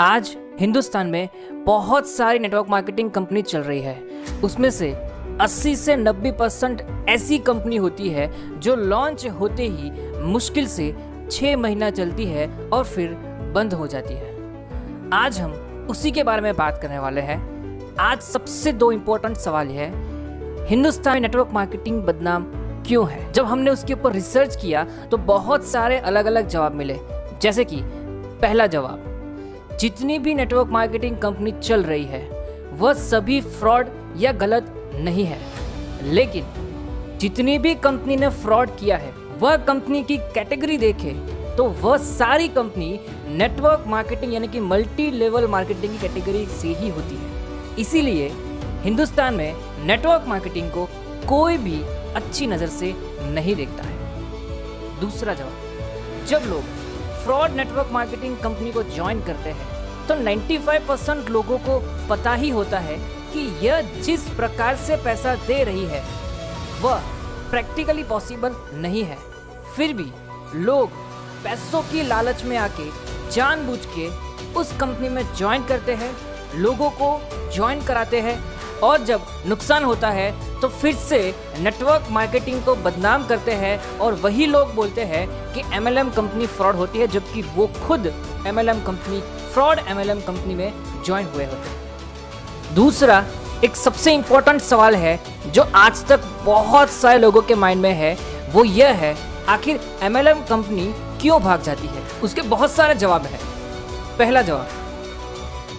आज हिंदुस्तान में बहुत सारी नेटवर्क मार्केटिंग कंपनी चल रही है। उसमें से 80 से 90% ऐसी कंपनी होती है जो लॉन्च होते ही मुश्किल से 6 महीना चलती है और फिर बंद हो जाती है। आज हम उसी के बारे में बात करने वाले हैं। आज सबसे 2 इम्पोर्टेंट सवाल है, हिंदुस्तान में नेटवर्क मार्केटिंग बदनाम क्यों है। जब हमने उसके ऊपर रिसर्च किया तो बहुत सारे अलग अलग जवाब मिले। जैसे कि पहला जवाब, जितनी भी नेटवर्क मार्केटिंग कंपनी चल रही है वह सभी फ्रॉड या गलत नहीं है, लेकिन जितनी भी कंपनी ने फ्रॉड किया है वह कंपनी की कैटेगरी देखे तो वह सारी कंपनी नेटवर्क मार्केटिंग यानी कि मल्टी लेवल मार्केटिंग की कैटेगरी से ही होती है। इसीलिए हिंदुस्तान में नेटवर्क मार्केटिंग को कोई भी अच्छी नज़र से नहीं देखता है। दूसरा जवाब, जब लोग फ्रॉड नेटवर्क मार्केटिंग कंपनी को ज्वाइन करते हैं तो 95% लोगों को पता ही होता है कि यह जिस प्रकार से पैसा दे रही है वह प्रैक्टिकली पॉसिबल नहीं है। फिर भी लोग पैसों की लालच में आके जानबूझ के उस कंपनी में ज्वाइन करते हैं, लोगों को ज्वाइन कराते हैं और जब नुकसान होता है तो फिर से नेटवर्क मार्केटिंग को बदनाम करते हैं और वही लोग बोलते हैं कि MLM कंपनी फ्रॉड होती है, जबकि वो खुद MLM company fraud MLM company में ज्वाइन हुए होते हैं। दूसरा एक सबसे इम्पोर्टेंट सवाल है जो आज तक बहुत सारे लोगों के माइंड में है, वो यह है आखिर MLM कंपनी क्यों भाग जाती है। उसके बहुत सारे जवाब हैं। पहला जवाब,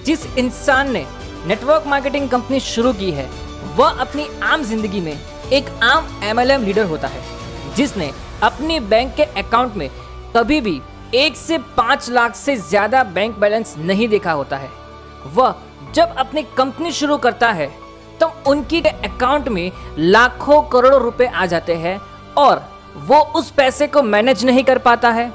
जिस इंसान ने नेटवर्क मार्केटिंग कंपनी शुरू की है वह अपनी आम जिंदगी में एक आम MLM लीडर होता है जिसने अपनी बैंक के अकाउंट में कभी भी 1 से 5 लाख से ज्यादा बैंक बैलेंस नहीं देखा होता है। वह जब अपनी कंपनी शुरू करता है तो उनकी अकाउंट में लाखों करोड़ों रुपए आ जाते हैं और वो उस पैसे को मैनेज नहीं कर पाता है,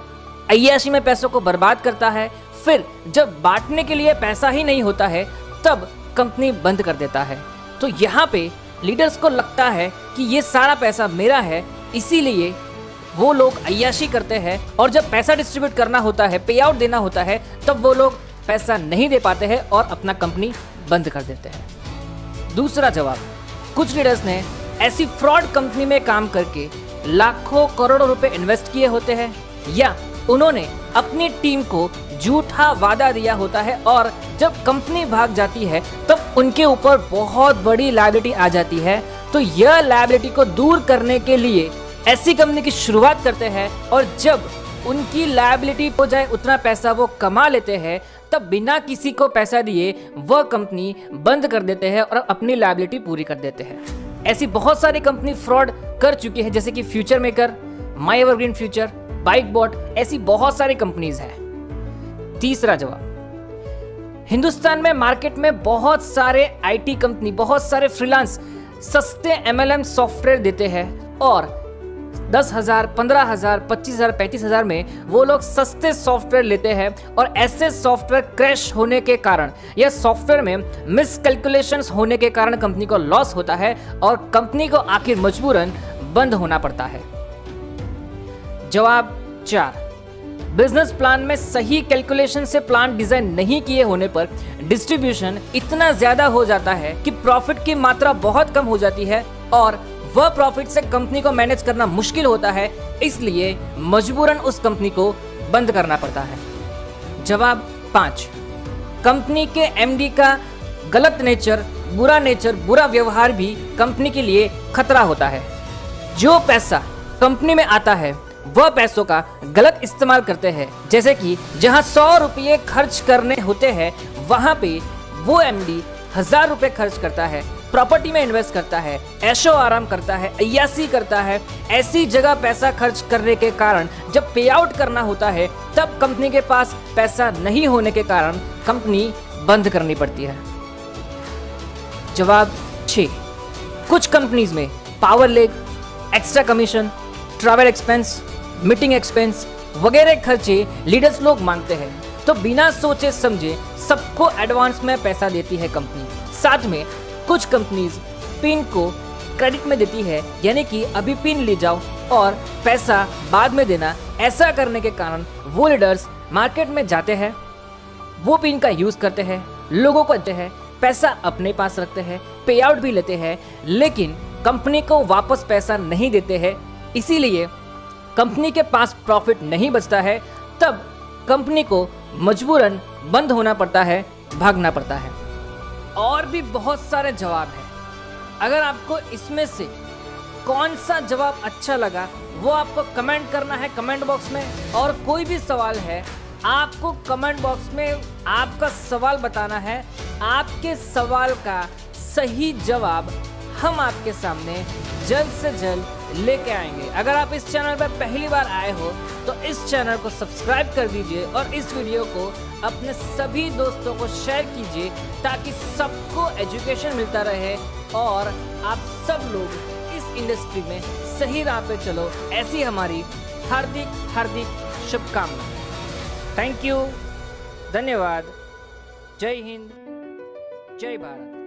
अय्याशी में पैसों को बर्बाद करता है। फिर जब बांटने के लिए पैसा ही नहीं होता है तब कंपनी बंद कर देता है। तो यहाँ पे लीडर्स को लगता है कि ये सारा पैसा मेरा है, इसीलिए वो लोग अय्याशी करते हैं और जब पैसा डिस्ट्रीब्यूट करना होता है, पे आउट देना होता है, तब वो लोग पैसा नहीं दे पाते हैं और अपना कंपनी बंद कर देते हैं। दूसरा जवाब, कुछ लीडर्स ने ऐसी फ्रॉड कंपनी में काम करके लाखों करोड़ों रुपए इन्वेस्ट किए होते हैं या उन्होंने अपनी टीम को झूठा वादा दिया होता है और जब कंपनी भाग जाती है तब उनके ऊपर बहुत बड़ी लायबिलिटी आ जाती है। तो यह लायबिलिटी को दूर करने के लिए ऐसी कंपनी की शुरुआत करते हैं और जब उनकी लायबिलिटी हो जाए उतना पैसा वो कमा लेते हैं तब बिना किसी को पैसा दिए वह कंपनी बंद कर देते हैं और अपनी लायबिलिटी पूरी कर देते हैं। ऐसी बहुत सारी कंपनी फ्रॉड कर चुकी है, जैसे कि फ्यूचर मेकर, माई एवरग्रीन फ्यूचर, बाइक बॉट, ऐसी बहुत सारी कंपनीज हैं। तीसरा जवाब, हिंदुस्तान में मार्केट में बहुत सारे IT कंपनी, बहुत सारे फ्रीलांस सस्ते MLM सॉफ्टवेयर देते हैं और 10,000, 15,000, 25,000, 35,000 में वो लोग सस्ते सॉफ्टवेयर लेते हैं और ऐसे सॉफ्टवेयर क्रैश होने के कारण या सॉफ्टवेयर में मिसकैलकुलेशंस होने के कारण कंपनी को लॉस होता है और कंपनी को आखिर मजबूरन बंद होना पड़ता है। जवाब 4, बिजनेस प्लान में सही कैलकुलेशन से प्लान डिजाइन नहीं किए होने पर डिस्ट्रीब्यूशन इतना ज्यादा हो जाता है कि प्रॉफिट की मात्रा बहुत कम हो जाती है और वह प्रॉफिट से कंपनी को मैनेज करना मुश्किल होता है, इसलिए मजबूरन उस कंपनी को बंद करना पड़ता है। जवाब 5, कंपनी के MD का गलत नेचर, बुरा व्यवहार भी कंपनी के लिए खतरा होता है। जो पैसा कंपनी में आता है वह पैसों का गलत इस्तेमाल करते हैं, जैसे कि जहां 100 रुपये खर्च करने होते हैं वहां पे वो MD 1000 रुपये खर्च करता है, प्रॉपर्टी में इन्वेस्ट करता है, ऐशो आराम करता है, अय्यासी करता है। ऐसी जगह पैसा खर्च करने के कारण जब पे आउट करना होता है तब कंपनी के पास पैसा नहीं होने के कारण कंपनी बंद करनी पड़ती है। जवाब 6, कुछ कंपनीज में power leg, extra commission, travel expense, meeting expense वगैरह खर्चे लीडर्स लोग मांगते हैं, तो बिना सोचे समझे सबको एडवांस में पैसा देती है कंपनी। साथ में कुछ कंपनीज पिन को क्रेडिट में देती है, यानी कि अभी पिन ले जाओ और पैसा बाद में देना। ऐसा करने के कारण वो लीडर्स मार्केट में जाते हैं वो पिन का यूज़ करते हैं, लोगों को देते हैं, पैसा अपने पास रखते हैं, पे आउट भी लेते हैं, लेकिन कंपनी को वापस पैसा नहीं देते हैं। इसीलिए कंपनी के पास प्रॉफिट नहीं बचता है, तब कंपनी को मजबूरन बंद होना पड़ता है, भागना पड़ता है। और भी बहुत सारे जवाब हैं। अगर आपको इसमें से कौन सा जवाब अच्छा लगा वो आपको कमेंट करना है कमेंट बॉक्स में। और कोई भी सवाल है आपको कमेंट बॉक्स में आपका सवाल बताना है। आपके सवाल का सही जवाब हम आपके सामने जल्द से जल्द लेके आएंगे। अगर आप इस चैनल पर पहली बार आए हो तो इस चैनल को सब्सक्राइब कर दीजिए और इस वीडियो को अपने सभी दोस्तों को शेयर कीजिए ताकि सबको एजुकेशन मिलता रहे और आप सब लोग इस इंडस्ट्री में सही राह पे चलो। ऐसी हमारी हार्दिक शुभकामनाएं। थैंक यू, धन्यवाद, जय हिंद, जय भारत।